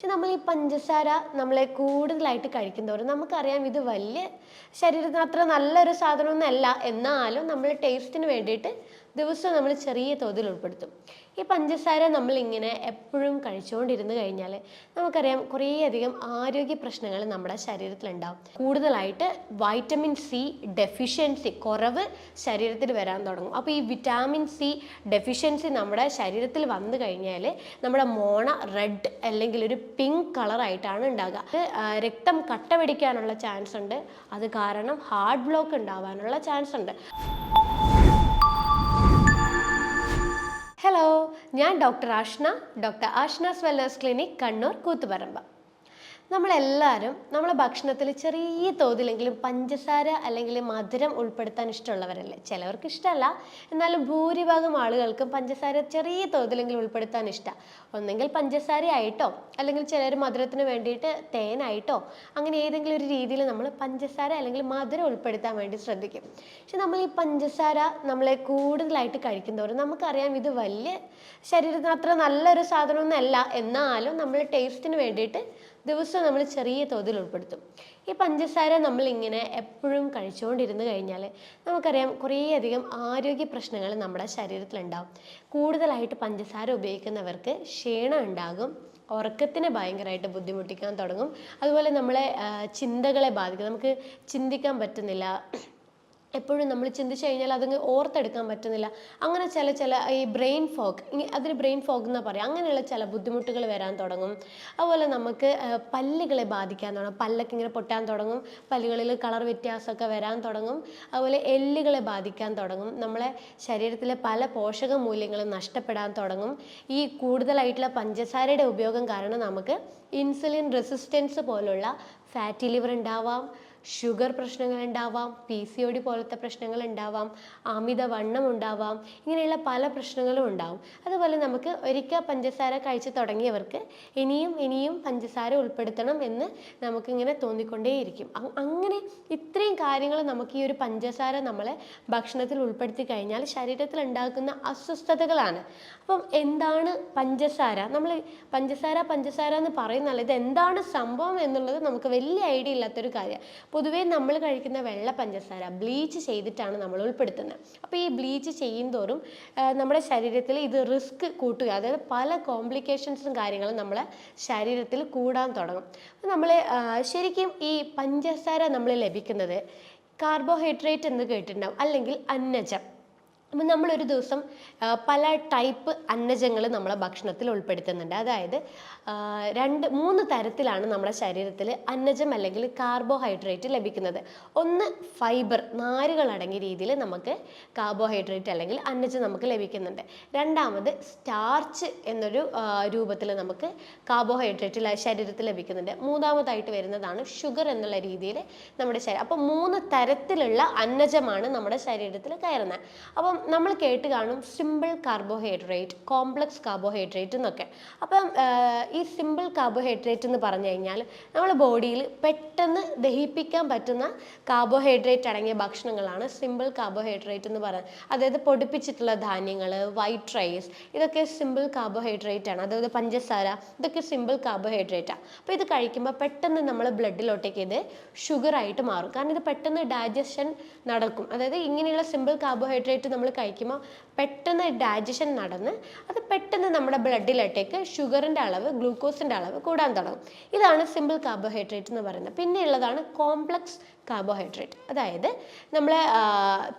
പക്ഷെ നമ്മൾ ഈ പഞ്ചസാര നമ്മളെ കൂടുതലായിട്ട് കഴിക്കുന്തോറും നമുക്കറിയാം ഇത് വലിയ ശരീരത്തിന് അത്ര നല്ലൊരു സാധനമൊന്നുമല്ല. എന്നാലും നമ്മൾ ടേസ്റ്റിന് വേണ്ടിയിട്ട് ദിവസവും നമ്മൾ ചെറിയ തോതിൽ ഉൾപ്പെടുത്തും. ഈ പഞ്ചസാര നമ്മളിങ്ങനെ എപ്പോഴും കഴിച്ചുകൊണ്ടിരുന്നു കഴിഞ്ഞാൽ നമുക്കറിയാം കുറേയധികം ആരോഗ്യ പ്രശ്നങ്ങൾ നമ്മുടെ ശരീരത്തിലുണ്ടാവും. കൂടുതലായിട്ട് വൈറ്റമിൻ സി ഡെഫിഷ്യൻസി കുറവ് ശരീരത്തിൽ വരാൻ തുടങ്ങും. അപ്പോൾ ഈ വിറ്റാമിൻ സി ഡെഫിഷ്യൻസി നമ്മുടെ ശരീരത്തിൽ വന്നു കഴിഞ്ഞാൽ നമ്മുടെ മോണ റെഡ് അല്ലെങ്കിൽ ഒരു പിങ്ക് കളറായിട്ടാണ് ഉണ്ടാകുക. അത് രക്തം കട്ട പിടിക്കാനുള്ള ചാൻസ് ഉണ്ട്. അത് കാരണം ഹാർട്ട് ബ്ലോക്ക് ഉണ്ടാവാനുള്ള ചാൻസ് ഉണ്ട്. ഹലോ, ഞാൻ doctor Ashna's wellness clinic, Kannur, Koothuparamba. നമ്മളെല്ലാവരും നമ്മളെ ഭക്ഷണത്തിൽ ചെറിയ തോതിലെങ്കിലും പഞ്ചസാര അല്ലെങ്കിൽ മധുരം ഉൾപ്പെടുത്താൻ ഇഷ്ടമുള്ളവരല്ലേ? ചിലവർക്ക് ഇഷ്ടമല്ല, എന്നാലും ഭൂരിഭാഗം ആളുകൾക്കും പഞ്ചസാര ചെറിയ തോതിലെങ്കിലും ഉൾപ്പെടുത്താൻ ഇഷ്ടമാണ്. ഒന്നെങ്കിൽ പഞ്ചസാര ആയിട്ടോ അല്ലെങ്കിൽ ചിലർ മധുരത്തിന് വേണ്ടിയിട്ട് തേനായിട്ടോ അങ്ങനെ ഏതെങ്കിലും ഒരു രീതിയിൽ നമ്മൾ പഞ്ചസാര അല്ലെങ്കിൽ മധുരം ഉൾപ്പെടുത്താൻ വേണ്ടി ശ്രദ്ധിക്കും. പക്ഷെ നമ്മൾ ഈ പഞ്ചസാര നമ്മളെ കൂടുതലായിട്ട് കഴിക്കുന്തോറും നമുക്കറിയാം ഇത് വലിയ ശരീരത്തിന് അത്ര നല്ലൊരു സാധനമൊന്നുമല്ല. എന്നാലും നമ്മൾ ടേസ്റ്റിന് വേണ്ടിയിട്ട് ദിവസവും നമ്മൾ ചെറിയ തോതിൽ ഉൾപ്പെടുത്തും. ഈ പഞ്ചസാര നമ്മളിങ്ങനെ എപ്പോഴും കഴിച്ചുകൊണ്ടിരുന്നു കഴിഞ്ഞാൽ നമുക്കറിയാം കുറേയധികം ആരോഗ്യ പ്രശ്നങ്ങൾ നമ്മുടെ ശരീരത്തിലുണ്ടാവും. കൂടുതലായിട്ട് പഞ്ചസാര ഉപയോഗിക്കുന്നവർക്ക് ക്ഷീണം ഉണ്ടാകും, ഉറക്കത്തിനെ ഭയങ്കരമായിട്ട് ബുദ്ധിമുട്ടിക്കാൻ തുടങ്ങും. അതുപോലെ നമ്മളെ ചിന്തകളെ ബാധിക്കും. നമുക്ക് ചിന്തിക്കാൻ പറ്റുന്നില്ല, എപ്പോഴും നമ്മൾ ചിന്തിച്ചു കഴിഞ്ഞാൽ അതങ്ങ് ഓർത്തെടുക്കാൻ പറ്റുന്നില്ല. അങ്ങനെ ചില ഈ ബ്രെയിൻ ഫോഗ്, അതിന് ബ്രെയിൻ ഫോഗ് എന്ന് പറയാം, അങ്ങനെയുള്ള ചില ബുദ്ധിമുട്ടുകൾ വരാൻ തുടങ്ങും. അതുപോലെ നമുക്ക് പല്ലുകളെ ബാധിക്കാൻ തുടങ്ങും. പല്ലൊക്കെ ഇങ്ങനെ പൊട്ടാൻ തുടങ്ങും, പല്ലുകളിൽ കളർ വ്യത്യാസമൊക്കെ വരാൻ തുടങ്ങും. അതുപോലെ എല്ലുകളെ ബാധിക്കാൻ തുടങ്ങും. നമ്മളെ ശരീരത്തിലെ പല പോഷക മൂല്യങ്ങളും നഷ്ടപ്പെടാൻ തുടങ്ങും. ഈ കൂടുതലായിട്ടുള്ള പഞ്ചസാരയുടെ ഉപയോഗം കാരണം നമുക്ക് ഇൻസുലിൻ റെസിസ്റ്റൻസ് പോലുള്ള ഫാറ്റി ലിവർ ഉണ്ടാവാം, ഷുഗർ പ്രശ്നങ്ങൾ ഉണ്ടാവാം, PCOD പോലത്തെ പ്രശ്നങ്ങൾ ഉണ്ടാവാം, അമിതവണ്ണം ഉണ്ടാവാം, ഇങ്ങനെയുള്ള പല പ്രശ്നങ്ങളും ഉണ്ടാവും. അതുപോലെ നമുക്ക് ഒരിക്കൽ പഞ്ചസാര കഴിച്ച് തുടങ്ങിയവർക്ക് ഇനിയും പഞ്ചസാര ഉൾപ്പെടുത്തണം എന്ന് നമുക്കിങ്ങനെ തോന്നിക്കൊണ്ടേയിരിക്കും. അങ്ങനെ ഇത്രയും കാര്യങ്ങൾ നമുക്ക് ഈ ഒരു പഞ്ചസാര നമ്മളെ ഭക്ഷണത്തിൽ ഉൾപ്പെടുത്തി കഴിഞ്ഞാൽ ശരീരത്തിൽ ഉണ്ടാക്കുന്ന അസ്വസ്ഥതകളാണ്. അപ്പം എന്താണ് പഞ്ചസാര? നമ്മൾ പഞ്ചസാര എന്ന് പറയുന്നതല്ല, ഇത് എന്താണ് സംഭവം എന്നുള്ളത് നമുക്ക് വലിയ ഐഡിയ ഇല്ലാത്തൊരു കാര്യമാണ്. പൊതുവേ നമ്മൾ കഴിക്കുന്ന വെള്ള പഞ്ചസാര ബ്ലീച്ച് ചെയ്തിട്ടാണ് നമ്മൾ ഉൾപ്പെടുത്തുന്നത്. അപ്പോൾ ഈ ബ്ലീച്ച് ചെയ്യുന്തോറും നമ്മുടെ ശരീരത്തിൽ ഇത് റിസ്ക് കൂട്ടുക, അതായത് പല കോംപ്ലിക്കേഷൻസും കാര്യങ്ങളും നമ്മളെ ശരീരത്തിൽ കൂടാൻ തുടങ്ങും. അപ്പോൾ നമ്മൾ ശരിക്കും ഈ പഞ്ചസാര നമ്മൾ ലഭിക്കുന്നത് കാർബോഹൈഡ്രേറ്റ് എന്ന് കേട്ടിട്ടുണ്ടാവും, അല്ലെങ്കിൽ അന്നജം. അപ്പം നമ്മളൊരു ദിവസം പല ടൈപ്പ് അന്നജങ്ങൾ നമ്മളെ ഭക്ഷണത്തിൽ ഉൾപ്പെടുത്തുന്നുണ്ട്. അതായത് 2-3 തരത്തിലാണ് നമ്മുടെ ശരീരത്തിൽ അന്നജം അല്ലെങ്കിൽ കാർബോഹൈഡ്രേറ്റ് ലഭിക്കുന്നത്. ഒന്ന് ഫൈബർ, നാരുകൾ അടങ്ങിയ രീതിയിൽ നമുക്ക് കാർബോഹൈഡ്രേറ്റ് അല്ലെങ്കിൽ അന്നജം നമുക്ക് ലഭിക്കുന്നുണ്ട്. രണ്ടാമത് സ്റ്റാർച്ച് എന്നൊരു രൂപത്തിൽ നമുക്ക് കാർബോഹൈഡ്രേറ്റ് ശരീരത്തിൽ ലഭിക്കുന്നുണ്ട്. മൂന്നാമതായിട്ട് വരുന്നതാണ് ഷുഗർ എന്നുള്ള രീതിയിൽ നമ്മുടെ ശരീരം. അപ്പം 3 തരത്തിലുള്ള അന്നജമാണ് നമ്മുടെ ശരീരത്തിൽ കയറുന്നത്. അപ്പം നമ്മൾ കേട്ട് കാണും സിമ്പിൾ കാർബോഹൈഡ്രേറ്റ്, കോംപ്ലക്സ് കാർബോഹൈഡ്രേറ്റ് എന്നൊക്കെ. അപ്പം ഈ സിമ്പിൾ കാർബോഹൈഡ്രേറ്റ് എന്ന് പറഞ്ഞു കഴിഞ്ഞാൽ നമ്മുടെ ബോഡിയിൽ പെട്ടെന്ന് ദഹിപ്പിക്കാൻ പറ്റുന്ന കാർബോഹൈഡ്രേറ്റ് അടങ്ങിയ ഭക്ഷണങ്ങളാണ് സിമ്പിൾ കാർബോഹൈഡ്രേറ്റ് എന്ന് പറയുന്നത്. അതായത് പൊടിപ്പിച്ചിട്ടുള്ള ധാന്യങ്ങൾ, വൈറ്റ് റൈസ്, ഇതൊക്കെ സിമ്പിൾ കാർബോഹൈഡ്രേറ്റ് ആണ്. അതായത് പഞ്ചസാര, ഇതൊക്കെ സിമ്പിൾ കാർബോഹൈഡ്രേറ്റ് ആണ്. അപ്പോൾ ഇത് കഴിക്കുമ്പോൾ പെട്ടെന്ന് നമ്മൾ ബ്ലഡിലോട്ടേക്ക് ഇത് ഷുഗറായിട്ട് മാറും. കാരണം ഇത് പെട്ടെന്ന് ഡൈജഷൻ നടക്കും. അതായത് ഇങ്ങനെയുള്ള സിമ്പിൾ കാർബോഹൈഡ്രേറ്റ് നമ്മൾ കഴിക്കുമ്പോൾ പെട്ടെന്ന് ഡൈജഷൻ നടന്ന് അത് പെട്ടെന്ന് നമ്മുടെ ബ്ലഡിലോട്ടേക്ക് ഷുഗറിൻ്റെ അളവ്, ഗ്ലൂക്കോസിൻ്റെ അളവ് കൂടാൻ തുടങ്ങും. ഇതാണ് സിമ്പിൾ കാർബോഹൈഡ്രേറ്റ് എന്ന് പറയുന്നത്. പിന്നെ ഉള്ളതാണ് കോംപ്ലക്സ് കാർബോഹൈഡ്രേറ്റ്. അതായത് നമ്മളെ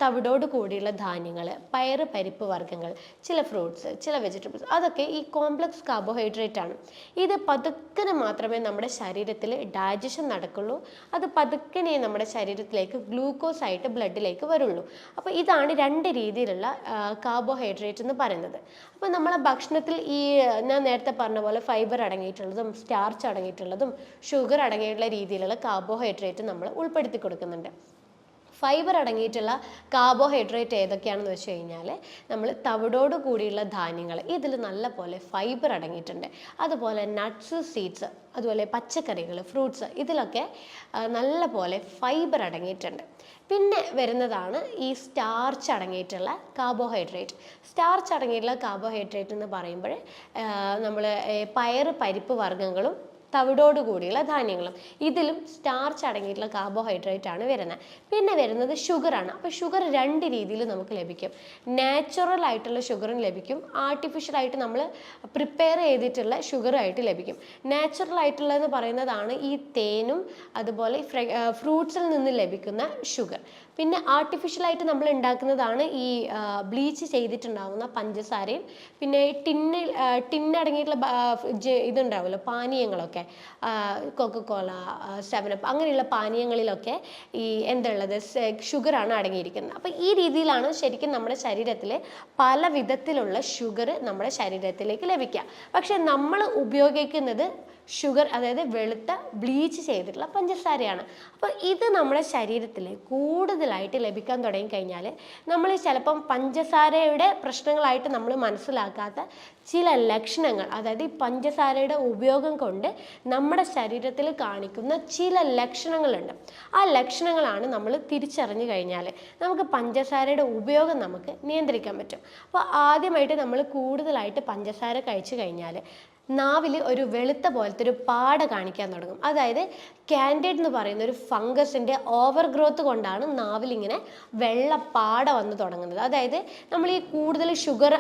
തവിടോട് കൂടിയുള്ള ധാന്യങ്ങൾ, പയറ്, പരിപ്പ് വർഗ്ഗങ്ങൾ, ചില ഫ്രൂട്ട്സ്, ചില വെജിറ്റബിൾസ്, അതൊക്കെ ഈ കോംപ്ലക്സ് കാർബോഹൈഡ്രേറ്റ് ആണ്. ഇത് പതുക്കനെ മാത്രമേ നമ്മുടെ ശരീരത്തിൽ ഡൈജഷൻ നടക്കുള്ളൂ. അത് പതുക്കനെ നമ്മുടെ ശരീരത്തിലേക്ക് ഗ്ലൂക്കോസ് ആയിട്ട് ബ്ലഡിലേക്ക് വരുള്ളൂ. അപ്പോൾ ഇതാണ് 2 രീതിയിലുള്ള കാർബോഹൈഡ്രേറ്റ് എന്ന് പറയുന്നത്. അപ്പോൾ നമ്മളെ ഭക്ഷണത്തിൽ ഈ ഞാൻ നേരത്തെ പറഞ്ഞ പോലെ ഫൈബർ അടങ്ങിയിട്ടുള്ളതും സ്റ്റാർച്ച് അടങ്ങിയിട്ടുള്ളതും ഷുഗർ അടങ്ങിയിട്ടുള്ള രീതിയിലുള്ള കാർബോഹൈഡ്രേറ്റ് നമ്മൾ ഉൾപ്പെടുത്തി കൊടുക്കുന്നുണ്ട്. ഫൈബർ അടങ്ങിയിട്ടുള്ള കാർബോഹൈഡ്രേറ്റ് ഏതൊക്കെയാണെന്ന് വെച്ച് കഴിഞ്ഞാൽ നമ്മൾ തവിടോട് കൂടിയുള്ള ധാന്യങ്ങൾ, ഇതിൽ നല്ല പോലെ ഫൈബർ അടങ്ങിയിട്ടുണ്ട്. അതുപോലെ നട്ട്സ്, സീഡ്സ്, അതുപോലെ പച്ചക്കറികൾ, ഫ്രൂട്ട്സ്, ഇതിലൊക്കെ നല്ല പോലെ ഫൈബർ അടങ്ങിയിട്ടുണ്ട്. പിന്നെ വരുന്നതാണ് ഈ സ്റ്റാർച്ച് അടങ്ങിയിട്ടുള്ള കാർബോഹൈഡ്രേറ്റ്. സ്റ്റാർച്ച് അടങ്ങിയിട്ടുള്ള കാർബോഹൈഡ്രേറ്റ് എന്ന് പറയുമ്പോൾ നമ്മൾ പയറ്, പരിപ്പ് വർഗ്ഗങ്ങളും തവിടോട് കൂടിയുള്ള ധാന്യങ്ങളും. ഇതിലും സ്റ്റാർച്ച് അടങ്ങിയിട്ടുള്ള കാർബോഹൈഡ്രേറ്റ് ആണ് വരുന്നത്. പിന്നെ വരുന്നത് ഷുഗറാണ്. അപ്പോൾ ഷുഗർ രണ്ട് രീതിയിൽ നമുക്ക് ലഭിക്കും. നാച്ചുറൽ ആയിട്ടുള്ള ഷുഗറും ലഭിക്കും, ആർട്ടിഫിഷ്യൽ ആയിട്ട് നമ്മൾ പ്രിപ്പയർ ചെയ്തിട്ടുള്ള ഷുഗറായിട്ട് ലഭിക്കും. നാച്ചുറൽ ആയിട്ടുള്ളതെന്ന് പറയുന്നതാണ് ഈ തേനും അതുപോലെ ഫ്രൂട്ട്സിൽ നിന്ന് ലഭിക്കുന്ന ഷുഗർ. പിന്നെ ആർട്ടിഫിഷ്യലായിട്ട് നമ്മൾ ഉണ്ടാക്കുന്നതാണ് ഈ ബ്ലീച്ച് ചെയ്തിട്ടുണ്ടാകുന്ന പഞ്ചസാരയും പിന്നെ ടിന്നടങ്ങിയിട്ടുള്ള ഇതുണ്ടാവുമല്ലോ പാനീയങ്ങളൊക്കെ, കൊക്കക്കോള, 7up അങ്ങനെയുള്ള പാനീയങ്ങളിലൊക്കെ ഈ എന്തുള്ളത് ഷുഗറാണ് അടങ്ങിയിരിക്കുന്നത്. അപ്പോൾ ഈ രീതിയിലാണ് ശരിക്കും നമ്മുടെ ശരീരത്തിൽ പല വിധത്തിലുള്ള ഷുഗർ നമ്മുടെ ശരീരത്തിലേക്ക് ലഭിക്കുക. പക്ഷെ നമ്മൾ ഉപയോഗിക്കുന്നത് ഷുഗർ, അതായത് വെളുത്ത ബ്ലീച്ച് ചെയ്തിട്ടുള്ള പഞ്ചസാരയാണ്. അപ്പോൾ ഇത് നമ്മുടെ ശരീരത്തിൽ കൂടുതലായിട്ട് ലഭിക്കാൻ തുടങ്ങിക്കഴിഞ്ഞാൽ നമ്മൾ ചിലപ്പം പഞ്ചസാരയുടെ പ്രശ്നങ്ങളായിട്ട് നമ്മൾ മനസ്സിലാക്കാത്ത ചില ലക്ഷണങ്ങൾ, അതായത് ഈ പഞ്ചസാരയുടെ ഉപയോഗം കൊണ്ട് നമ്മുടെ ശരീരത്തിൽ കാണിക്കുന്ന ചില ലക്ഷണങ്ങളുണ്ട്. ആ ലക്ഷണങ്ങളാണ് നമ്മൾ തിരിച്ചറിഞ്ഞു കഴിഞ്ഞാൽ നമുക്ക് പഞ്ചസാരയുടെ ഉപയോഗം നമുക്ക് നിയന്ത്രിക്കാൻ പറ്റും. അപ്പോൾ ആദ്യമായിട്ട് നമ്മൾ കൂടുതലായിട്ട് പഞ്ചസാര കഴിച്ചു കഴിഞ്ഞാൽ നാവിൽ ഒരു വെളുത്ത പോലത്തെ ഒരു പാട കാണിക്കാൻ തുടങ്ങും. അതായത് കാൻഡിഡ് എന്ന് പറയുന്ന ഒരു ഫംഗസിൻ്റെ ഓവർ ഗ്രോത്ത് കൊണ്ടാണ് നാവിൽ ഇങ്ങനെ വെള്ള പാട വന്ന് തുടങ്ങുന്നത്. അതായത് നമ്മൾ ഈ കൂടുതൽ ഷുഗർ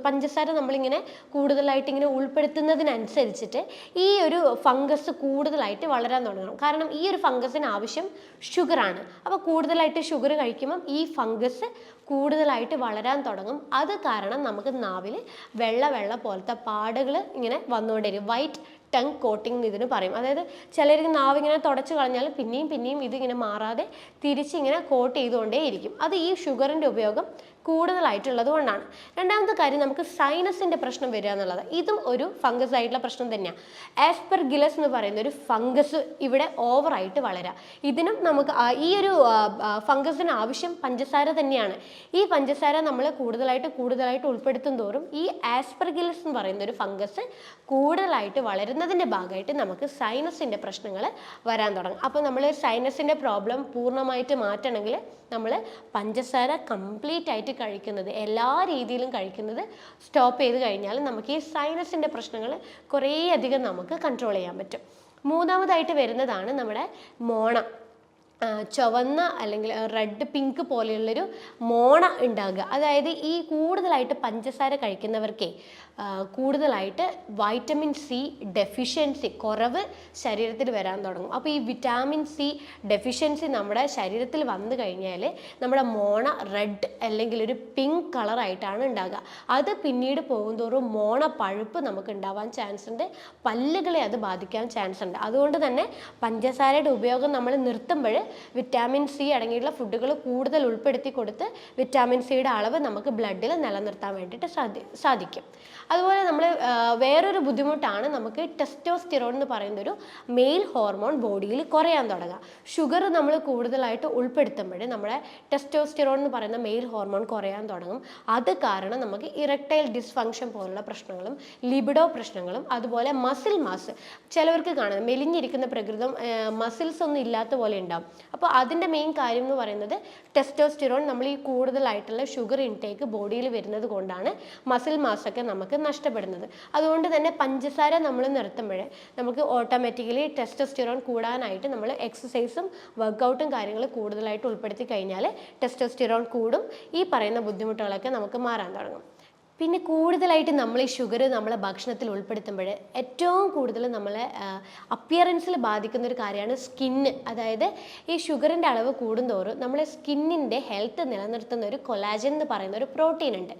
പഞ്ചസാര നമ്മളിങ്ങനെ കൂടുതലായിട്ട് ഇങ്ങനെ ഉൾപ്പെടുത്തുന്നതിനനുസരിച്ചിട്ട് ഈ ഒരു ഫംഗസ് കൂടുതലായിട്ട് വളരാൻ തുടങ്ങണം. കാരണം ഈ ഒരു ഫംഗസിന് ആവശ്യം ഷുഗറാണ്. അപ്പോൾ കൂടുതലായിട്ട് ഷുഗർ കഴിക്കുമ്പം ഈ ഫംഗസ് കൂടുതലായിട്ട് വളരാൻ തുടങ്ങും. അത് കാരണം നമുക്ക് നാവിൽ വെള്ള പോലത്തെ പാടുകൾ ഇങ്ങനെ വന്നുകൊണ്ടിരിക്കും. വൈറ്റ് ടങ് കോട്ടിംഗ് ഇതിന് പറയും. അതായത് ചിലർക്ക് നാവ് ഇങ്ങനെ തുടച്ച് കളഞ്ഞാൽ പിന്നെയും ഇതിങ്ങനെ മാറാതെ തിരിച്ചിങ്ങനെ കോട്ട് ചെയ്തുകൊണ്ടേയിരിക്കും. അത് ഈ ഷുഗറിൻ്റെ ഉപയോഗം കൂടുതലായിട്ടുള്ളത് കൊണ്ടാണ്. രണ്ടാമത്തെ കാര്യം, നമുക്ക് സൈനസിൻ്റെ പ്രശ്നം വരിക എന്നുള്ളത്. ഇതും ഒരു ഫംഗസ് ആയിട്ടുള്ള പ്രശ്നം തന്നെയാണ്. ആസ്പെർഗില്ലസ് എന്ന് പറയുന്ന ഒരു ഫംഗസ് ഇവിടെ ഓവറായിട്ട് വളരാം. ഇതിനും നമുക്ക് ഈ ഒരു ഫംഗസിന് ആവശ്യം പഞ്ചസാര തന്നെയാണ്. ഈ പഞ്ചസാര നമ്മൾ കൂടുതലായിട്ട് ഉൾപ്പെടുത്തും തോറും ഈ ആസ്പെർഗില്ലസ് എന്ന് പറയുന്ന ഒരു ഫംഗസ് കൂടുതലായിട്ട് വളരുന്നതിൻ്റെ ഭാഗമായിട്ട് നമുക്ക് സൈനസിൻ്റെ പ്രശ്നങ്ങൾ വരാൻ തുടങ്ങും. അപ്പോൾ നമ്മൾ സൈനസിൻ്റെ പ്രോബ്ലം പൂർണ്ണമായിട്ട് മാറ്റണമെങ്കിൽ നമ്മൾ പഞ്ചസാര കംപ്ലീറ്റ് ആയിട്ട് കഴിക്കുന്നത്, എല്ലാ രീതിയിലും കഴിക്കുന്നത് സ്റ്റോപ്പ് ചെയ്ത് കഴിഞ്ഞാൽ നമുക്ക് ഈ സൈനസിൻ്റെ പ്രശ്നങ്ങൾ കുറേയധികം നമുക്ക് കൺട്രോൾ ചെയ്യാൻ പറ്റും. മൂന്നാമതായിട്ട് വരുന്നതാണ് നമ്മുടെ മോണ. ചുവന്ന അല്ലെങ്കിൽ റെഡ് പിങ്ക് പോലെയുള്ളൊരു മോണ ഉണ്ടാകുക. അതായത് ഈ കൂടുതലായിട്ട് പഞ്ചസാര കഴിക്കുന്നവർക്ക് കൂടുതലായിട്ട് വൈറ്റമിൻ സി ഡെഫിഷ്യൻസി കുറവ് ശരീരത്തിൽ വരാൻ തുടങ്ങും. അപ്പോൾ ഈ വിറ്റാമിൻ സി ഡെഫിഷ്യൻസി നമ്മുടെ ശരീരത്തിൽ വന്നു കഴിഞ്ഞാൽ നമ്മുടെ മോണ റെഡ് അല്ലെങ്കിൽ ഒരു പിങ്ക് കളറായിട്ടാണ് ഉണ്ടാകുക. അത് പിന്നീട് പോകുന്തോറും മോണ പഴുപ്പ് നമുക്ക് ഉണ്ടാവാൻ ചാൻസ് ഉണ്ട്, പല്ലുകളെ അത് ബാധിക്കാൻ ചാൻസ് ഉണ്ട്. അതുകൊണ്ട് തന്നെ പഞ്ചസാരയുടെ ഉപയോഗം നമ്മൾ നിർത്തുമ്പോൾ വിറ്റാമിൻ സി അടങ്ങിയിട്ടുള്ള ഫുഡുകൾ കൂടുതൽ ഉൾപ്പെടുത്തി കൊടുത്ത് വിറ്റാമിൻ സിയുടെ അളവ് നമുക്ക് ബ്ലഡിൽ നിലനിർത്താൻ വേണ്ടിയിട്ട് സാധിക്കും. അതുപോലെ നമ്മൾ വേറൊരു ബുദ്ധിമുട്ടാണ്, നമുക്ക് ടെസ്റ്റോസ്റ്റിറോൺ എന്ന് പറയുന്ന ഒരു മെയിൽ ഹോർമോൺ ബോഡിയിൽ കുറയാൻ തുടങ്ങുക. ഷുഗർ നമ്മൾ കൂടുതലായിട്ട് ഉൾപ്പെടുത്തുമ്പോൾ നമ്മുടെ ടെസ്റ്റോസ്റ്റിറോൺ എന്ന് പറയുന്ന മെയിൽ ഹോർമോൺ കുറയാൻ തുടങ്ങും. അത് കാരണം നമുക്ക് ഇറക്ടൈൽ ഡിസ്ഫങ്ഷൻ പോലുള്ള പ്രശ്നങ്ങളും ലിബിഡോ പ്രശ്നങ്ങളും അതുപോലെ മസിൽ മാസ്, ചിലവർക്ക് കാണുന്നത് മെലിഞ്ഞിരിക്കുന്ന പ്രകൃതം മസിൽസ് ഒന്നും ഇല്ലാത്ത പോലെ ഉണ്ടാവും. അപ്പോൾ അതിൻ്റെ മെയിൻ കാര്യം എന്ന് പറയുന്നത് ടെസ്റ്റോസ്റ്റിറോൺ നമ്മൾ ഈ കൂടുതലായിട്ടുള്ള ഷുഗർ ഇൻടേക്ക് ബോഡിയിൽ വരുന്നത് കൊണ്ടാണ് മസിൽ മാസൊക്കെ നമുക്ക് നഷ്ടപ്പെടുന്നത്. അതുകൊണ്ട് തന്നെ പഞ്ചസാര നമ്മൾ നിർത്തുമ്പോഴേ നമുക്ക് ഓട്ടോമാറ്റിക്കലി ടെസ്റ്റോസ്റ്റിറോൺ കൂടാനായിട്ട് നമ്മൾ എക്സസൈസും വർക്കൗട്ടും കാര്യങ്ങൾ കൂടുതലായിട്ട് ഉൾപ്പെടുത്തി കഴിഞ്ഞാൽ ടെസ്റ്റോസ്റ്റിറോൺ കൂടും. ഈ പറയുന്ന ബുദ്ധിമുട്ടുകളൊക്കെ നമുക്ക് മാറാൻ തുടങ്ങും. പിന്നെ കൂടുതലായിട്ട് നമ്മൾ ഈ ഷുഗർ നമ്മളെ ഭക്ഷണത്തിൽ ഉൾപ്പെടുത്തുമ്പോൾ ഏറ്റവും കൂടുതൽ നമ്മളെ അപ്പിയറൻസിൽ ബാധിക്കുന്ന ഒരു കാര്യമാണ് സ്കിന്ന്. അതായത് ഈ ഷുഗറിൻ്റെ അളവ് കൂടുന്തോറും നമ്മളെ സ്കിന്നിൻ്റെ ഹെൽത്ത് നിലനിർത്തുന്ന ഒരു കൊളാജൻ എന്ന് പറയുന്ന ഒരു പ്രോട്ടീൻ ഉണ്ട്.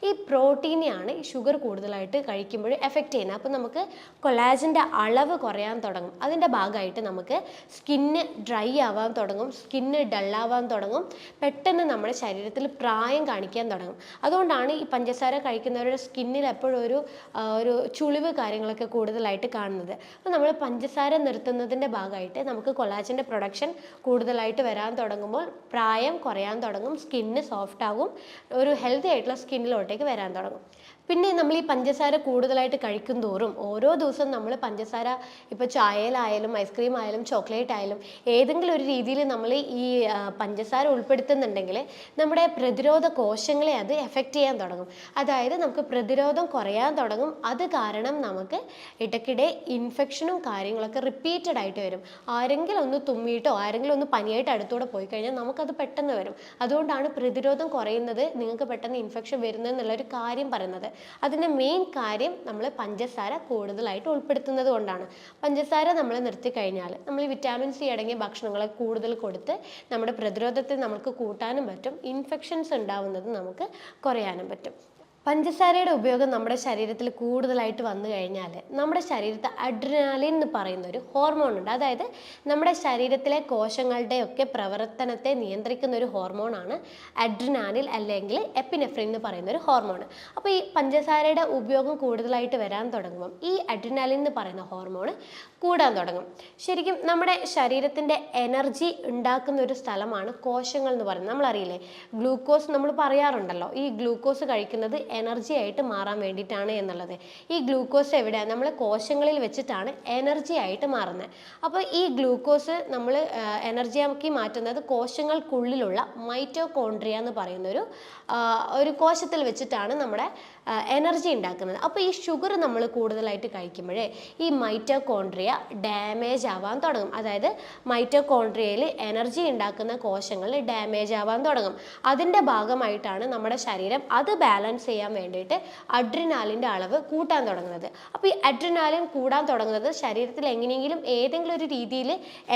ഈ പ്രോട്ടീനെയാണ് ഈ ഷുഗർ കൂടുതലായിട്ട് കഴിക്കുമ്പോൾ എഫക്റ്റ് ചെയ്യുന്നത്. അപ്പോൾ നമുക്ക് കൊളാജൻ്റെ അളവ് കുറയാൻ തുടങ്ങും. അതിൻ്റെ ഭാഗമായിട്ട് നമുക്ക് സ്കിന്ന് ഡ്രൈ ആവാൻ തുടങ്ങും, സ്കിന്ന് ഡള്ളാവാൻ തുടങ്ങും, പെട്ടെന്ന് നമ്മുടെ ശരീരത്തിൽ പ്രായം കാണിക്കാൻ തുടങ്ങും. അതുകൊണ്ടാണ് ഈ പഞ്ചസാര കഴിക്കുന്നവരുടെ സ്കിന്നിൽ എപ്പോഴും ഒരു ചുളിവ് കാര്യങ്ങളൊക്കെ കൂടുതലായിട്ട് കാണുന്നത്. അപ്പോൾ നമ്മൾ പഞ്ചസാര നിർത്തുന്നതിൻ്റെ ഭാഗമായിട്ട് നമുക്ക് കൊളാജൻ്റെ പ്രൊഡക്ഷൻ കൂടുതലായിട്ട് വരാൻ തുടങ്ങുമ്പോൾ പ്രായം കുറയാൻ തുടങ്ങും, സ്കിന്ന് സോഫ്റ്റ് ആകും, ഒരു ഹെൽത്തി ആയിട്ടുള്ള സ്കിന്നിലോട്ടേക്ക് വരാൻ തുടങ്ങും. പിന്നെ നമ്മൾ ഈ പഞ്ചസാര കൂടുതലായിട്ട് കഴിക്കും തോറും ഓരോ ദിവസവും നമ്മൾ പഞ്ചസാര ഇപ്പോൾ ചായയിലായാലും ഐസ്ക്രീം ആയാലും ചോക്ലേറ്റ് ആയാലും ഏതെങ്കിലും ഒരു രീതിയിൽ നമ്മൾ ഈ പഞ്ചസാര ഉൾപ്പെടുത്തുന്നുണ്ടെങ്കിൽ നമ്മുടെ പ്രതിരോധ കോശങ്ങളെ അത് എഫക്റ്റ് ചെയ്യാൻ തുടങ്ങും. അതായത് നമുക്ക് പ്രതിരോധം കുറയാൻ തുടങ്ങും. അത് കാരണം നമുക്ക് ഇടയ്ക്കിടെ ഇൻഫെക്ഷനും കാര്യങ്ങളൊക്കെ റിപ്പീറ്റഡ് ആയിട്ട് വരും. ആരെങ്കിലും ഒന്ന് തുമ്മിയിട്ടോ ആരെങ്കിലും ഒന്ന് പനിയായിട്ട് അടുത്തൂടെ പോയി കഴിഞ്ഞാൽ നമുക്കത് പെട്ടെന്ന് വരും. അതുകൊണ്ടാണ് പ്രതിരോധം കുറയുന്നത്, നിങ്ങൾക്ക് പെട്ടെന്ന് ഇൻഫെക്ഷൻ വരുന്നത് എന്നുള്ളൊരു കാര്യം പറയുന്നത്. അതിൻ്റെ മെയിൻ കാര്യം നമ്മൾ പഞ്ചസാര കൂടുതലായിട്ട് ഉൾപ്പെടുത്തുന്നത് കൊണ്ടാണ്. പഞ്ചസാര നമ്മൾ നിർത്തി കഴിഞ്ഞാൽ നമ്മൾ വിറ്റാമിൻ സി അടങ്ങിയ ഭക്ഷണങ്ങളെ കൂടുതൽ കൊടുത്ത് നമ്മുടെ പ്രതിരോധത്തെ നമുക്ക് കൂട്ടാനും പറ്റും, ഇൻഫെക്ഷൻസ് ഉണ്ടാവുന്നത് നമുക്ക് കുറയാനും പറ്റും. പഞ്ചസാരയുടെ ഉപയോഗം നമ്മുടെ ശരീരത്തിൽ കൂടുതലായിട്ട് വന്നു കഴിഞ്ഞാൽ നമ്മുടെ ശരീരത്തിൽ അഡ്രിനാലിൻ എന്ന് പറയുന്ന ഒരു ഹോർമോൺ ഉണ്ട്. അതായത് നമ്മുടെ ശരീരത്തിലെ കോശങ്ങളുടെയൊക്കെ പ്രവർത്തനത്തെ നിയന്ത്രിക്കുന്ന ഒരു ഹോർമോണാണ് അഡ്രിനാലിൻ അല്ലെങ്കിൽ എപ്പിനെഫ്രിൻ എന്ന് പറയുന്ന ഒരു ഹോർമോൺ. അപ്പോൾ ഈ പഞ്ചസാരയുടെ ഉപയോഗം കൂടുതലായിട്ട് വരാൻ തുടങ്ങുമ്പം ഈ അഡ്രിനാലിൻ എന്ന് പറയുന്ന ഹോർമോൺ കൂടാൻ തുടങ്ങും. ശരിക്കും നമ്മുടെ ശരീരത്തിൻ്റെ എനർജി ഉണ്ടാക്കുന്ന ഒരു സ്ഥലമാണ് കോശങ്ങൾ എന്ന് പറയുന്നത്. നമ്മളറിയില്ലേ, ഗ്ലൂക്കോസ് നമ്മൾ പറയാറുണ്ടല്ലോ, ഈ ഗ്ലൂക്കോസ് കഴിക്കുന്നത് എനർജി ആയിട്ട് മാറാൻ വേണ്ടിയിട്ടാണ് എന്നുള്ളത്. ഈ ഗ്ലൂക്കോസ് എവിടെയാണ്? നമ്മൾ കോശങ്ങളിൽ വെച്ചിട്ടാണ് എനർജി ആയിട്ട് മാറുന്നത്. അപ്പോൾ ഈ ഗ്ലൂക്കോസ് നമ്മൾ എനർജിയാക്കി മാറ്റുന്നത് കോശങ്ങൾക്കുള്ളിലുള്ള മൈറ്റോകോൺട്രിയ എന്ന് പറയുന്ന ഒരു കോശത്തിൽ വെച്ചിട്ടാണ് നമ്മുടെ എനർജി ഉണ്ടാക്കുന്നത്. അപ്പോൾ ഈ ഷുഗർ നമ്മൾ കൂടുതലായിട്ട് കഴിക്കുമ്പോഴേ ഈ മൈറ്റോകോൺട്രിയ ഡാമേജ് ആവാൻ തുടങ്ങും. അതായത് മൈറ്റോകോൺട്രിയയിൽ എനർജി ഉണ്ടാക്കുന്ന കോശങ്ങൾ ഡാമേജ് ആവാൻ തുടങ്ങും. അതിൻ്റെ ഭാഗമായിട്ടാണ് നമ്മുടെ ശരീരം അത് ബാലൻസ് ചെയ്യാൻ വേണ്ടിയിട്ട് അഡ്രിനാലിൻ്റെ അളവ് കൂട്ടാൻ തുടങ്ങുന്നത്. അപ്പോൾ ഈ അഡ്രിനാലിൻ കൂടാൻ തുടങ്ങുന്നത് ശരീരത്തിൽ എങ്ങനെയെങ്കിലും ഏതെങ്കിലും ഒരു രീതിയിൽ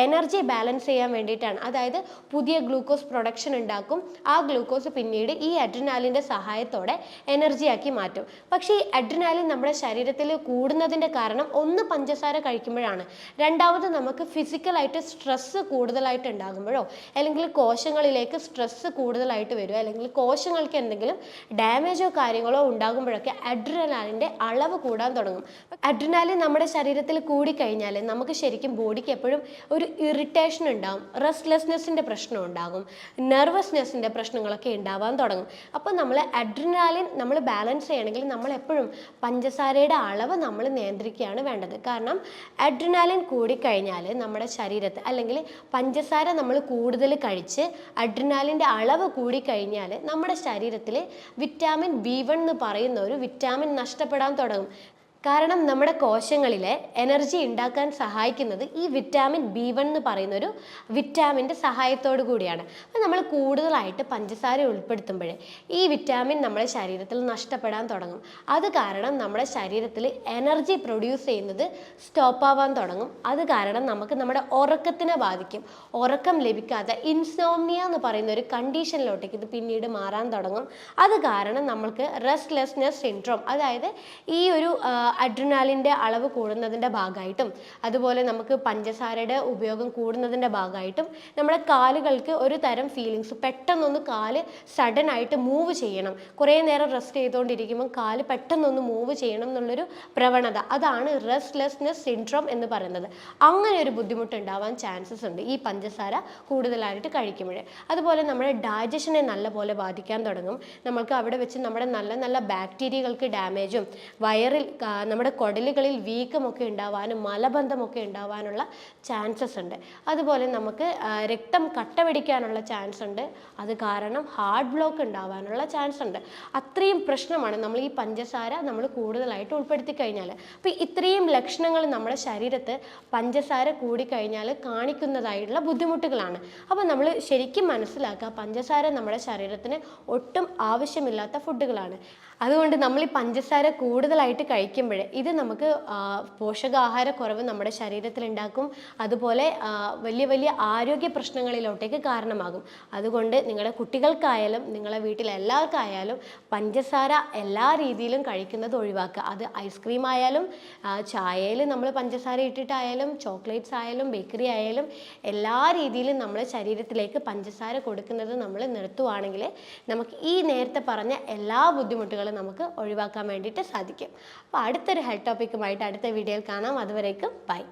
എനർജി ബാലൻസ് ചെയ്യാൻ വേണ്ടിയിട്ടാണ്. അതായത് പുതിയ ഗ്ലൂക്കോസ് പ്രൊഡക്ഷൻ ഉണ്ടാക്കും. ആ ഗ്ലൂക്കോസ് പിന്നീട് ഈ അഡ്രിനാലിൻ്റെ സഹായത്തോടെ എനർജിയാക്കി മാറ്റും. പക്ഷേ ഈ അഡ്രിനാലിൻ നമ്മുടെ ശരീരത്തിൽ കൂടുന്നതിൻ്റെ കാരണം ഒന്ന് പഞ്ചസാര കഴിക്കുമ്പോഴാണ്. രണ്ടാമത് നമുക്ക് ഫിസിക്കലായിട്ട് സ്ട്രെസ്സ് കൂടുതലായിട്ട് ഉണ്ടാകുമ്പോഴോ അല്ലെങ്കിൽ കോശങ്ങളിലേക്ക് സ്ട്രെസ്സ് കൂടുതലായിട്ട് വരുമോ അല്ലെങ്കിൽ കോശങ്ങൾക്ക് എന്തെങ്കിലും ഡാമേജോ കാര്യങ്ങളോ ഉണ്ടാകുമ്പോഴൊക്കെ അഡ്രിനാലിൻ്റെ അളവ് കൂടാൻ തുടങ്ങും. അഡ്രിനാലിൻ നമ്മുടെ ശരീരത്തിൽ കൂടിക്കഴിഞ്ഞാൽ നമുക്ക് ശരിക്കും ബോഡിക്ക് എപ്പോഴും ഒരു ഇറിറ്റേഷൻ ഉണ്ടാകും, റെസ്റ്റ്ലെസ്നെസ്സിൻ്റെ പ്രശ്നം ഉണ്ടാകും, നെർവസ്നെസ്സിൻ്റെ പ്രശ്നങ്ങളൊക്കെ ഉണ്ടാവാൻ തുടങ്ങും. അപ്പോൾ നമ്മൾ അഡ്രിനാലിൻ നമ്മൾ ബാലൻസ് ചെയ്യണമെങ്കിൽ നമ്മൾ എപ്പോഴും പഞ്ചസാരയുടെ അളവ് നമ്മൾ നിയന്ത്രിക്കുകയാണ് വേണ്ടത്. കാരണം അഡ്രിനാലിൻ കൂടിക്കഴിഞ്ഞാൽ നമ്മുടെ ശരീരത്തിൽ അല്ലെങ്കിൽ പഞ്ചസാര നമ്മൾ കൂടുതൽ കഴിച്ച് അഡ്രിനാലിൻ്റെ അളവ് കൂടിക്കഴിഞ്ഞാൽ നമ്മുടെ ശരീരത്തിൽ വിറ്റാമിൻ B1 എന്ന് പറയുന്ന ഒരു വിറ്റാമിൻ നഷ്ടപ്പെടാൻ തുടങ്ങും. കാരണം നമ്മുടെ കോശങ്ങളിലെ എനർജി ഉണ്ടാക്കാൻ സഹായിക്കുന്നത് ഈ വിറ്റാമിൻ B1 എന്ന് പറയുന്ന ഒരു വിറ്റാമിൻ്റെ സഹായത്തോടു കൂടിയാണ്. അപ്പോൾ നമ്മൾ കൂടുതലായിട്ട് പഞ്ചസാര ഉൾപ്പെടുത്തുമ്പോഴേ ഈ വിറ്റാമിൻ നമ്മുടെ ശരീരത്തിൽ നഷ്ടപ്പെടാൻ തുടങ്ങും. അത് കാരണം നമ്മുടെ ശരീരത്തിൽ എനർജി പ്രൊഡ്യൂസ് ചെയ്യുന്നത് സ്റ്റോപ്പ് ആവാൻ തുടങ്ങും. അത് കാരണം നമുക്ക് നമ്മുടെ ഉറക്കത്തിനെ ബാധിക്കും. ഉറക്കം ലഭിക്കാതെ ഇൻസോംനിയ എന്ന് പറയുന്ന ഒരു കണ്ടീഷനിലോട്ടേക്ക് ഇത് പിന്നീട് മാറാൻ തുടങ്ങും. അത് കാരണം നമ്മൾക്ക് റെസ്റ്റ്ലെസ്നെസ് സിൻഡ്രോം, അതായത് ഈ ഒരു അഡ്രിനാലിൻ്റെ അളവ് കൂടുന്നതിൻ്റെ ഭാഗമായിട്ടും അതുപോലെ നമുക്ക് പഞ്ചസാരയുടെ ഉപയോഗം കൂടുന്നതിൻ്റെ ഭാഗമായിട്ടും നമ്മുടെ കാലുകൾക്ക് ഒരു തരം ഫീലിങ്സ്, പെട്ടെന്നൊന്ന് കാല് സഡൻ ആയിട്ട് മൂവ് ചെയ്യണം, കുറേ നേരം റെസ്റ്റ് ചെയ്തുകൊണ്ടിരിക്കുമ്പോൾ കാല് പെട്ടെന്നൊന്ന് മൂവ് ചെയ്യണം എന്നുള്ളൊരു പ്രവണത, അതാണ് റെസ്റ്റ്ലെസ്നെസ് സിൻഡ്രോം എന്ന് പറയുന്നത്. അങ്ങനെ ഒരു ബുദ്ധിമുട്ട് ഉണ്ടാവാൻ ചാൻസസ് ഉണ്ട് ഈ പഞ്ചസാര കൂടുതലായിട്ട് കഴിക്കുമ്പോഴേ. അതുപോലെ നമ്മുടെ ഡൈജഷനെ നല്ലപോലെ ബാധിക്കാൻ തുടങ്ങും. നമുക്ക് അവിടെ വെച്ച് നമ്മുടെ നല്ല നല്ല ബാക്ടീരിയകൾക്ക് ഡാമേജും വയറിൽ നമ്മുടെ കുടലുകളിൽ വീക്കമൊക്കെ ഉണ്ടാവാനും മലബന്ധമൊക്കെ ഉണ്ടാവാനുള്ള ചാൻസസ് ഉണ്ട്. അതുപോലെ നമുക്ക് രക്തം കട്ട പിടിക്കാനുള്ള ചാൻസ് ഉണ്ട്. അത് കാരണം ഹാർട്ട് ബ്ലോക്ക് ഉണ്ടാവാനുള്ള ചാൻസ് ഉണ്ട്. അത്രയും പ്രശ്നമാണ് നമ്മൾ ഈ പഞ്ചസാര നമ്മൾ കൂടുതലായിട്ട് ഉൾപ്പെടുത്തി കഴിഞ്ഞാൽ. അപ്പോൾ ഇത്രയും ലക്ഷണങ്ങൾ നമ്മുടെ ശരീരത്ത് പഞ്ചസാര കൂടിക്കഴിഞ്ഞാൽ കാണിക്കുന്നതായിട്ടുള്ള ബുദ്ധിമുട്ടുകളാണ്. അപ്പോൾ നമ്മൾ ശരിക്കും മനസ്സിലാക്കുക, പഞ്ചസാര നമ്മുടെ ശരീരത്തിന് ഒട്ടും ആവശ്യമില്ലാത്ത ഫുഡുകളാണ്. അതുകൊണ്ട് നമ്മൾ ഈ പഞ്ചസാര കൂടുതലായിട്ട് കഴിക്കുമ്പോൾ ഇത് നമുക്ക് പോഷകാഹാരക്കുറവ് നമ്മുടെ ശരീരത്തിൽ ഉണ്ടാക്കും. അതുപോലെ വലിയ വലിയ ആരോഗ്യ പ്രശ്നങ്ങളിലോട്ടേക്ക് കാരണമാകും. അതുകൊണ്ട് നിങ്ങളുടെ കുട്ടികൾക്കായാലും നിങ്ങളുടെ വീട്ടിലെ എല്ലാവർക്കായാലും പഞ്ചസാര എല്ലാ രീതിയിലും കഴിക്കുന്നത് ഒഴിവാക്കുക. അത് ഐസ്ക്രീം ആയാലും ചായയിൽ നമ്മൾ പഞ്ചസാര ഇട്ടിട്ടായാലും ചോക്ലേറ്റ്സ് ആയാലും ബേക്കറി ആയാലും എല്ലാ രീതിയിലും നമ്മുടെ ശരീരത്തിലേക്ക് പഞ്ചസാര കൊടുക്കുന്നത് നമ്മൾ നിർത്തുവാണെങ്കിൽ നമുക്ക് ഈ നേരത്തെ പറഞ്ഞ എല്ലാ ബുദ്ധിമുട്ടുകളും നമുക്ക് ഒഴിവാക്കാൻ വേണ്ടിയിട്ട് സാധിക്കും. അപ്പോൾ അടുത്തൊരു ഹെൽത്ത് ടോപ്പിക്കുമായിട്ട് അടുത്ത വീഡിയോയിൽ കാണാം. അതുവരേക്കും ബൈ.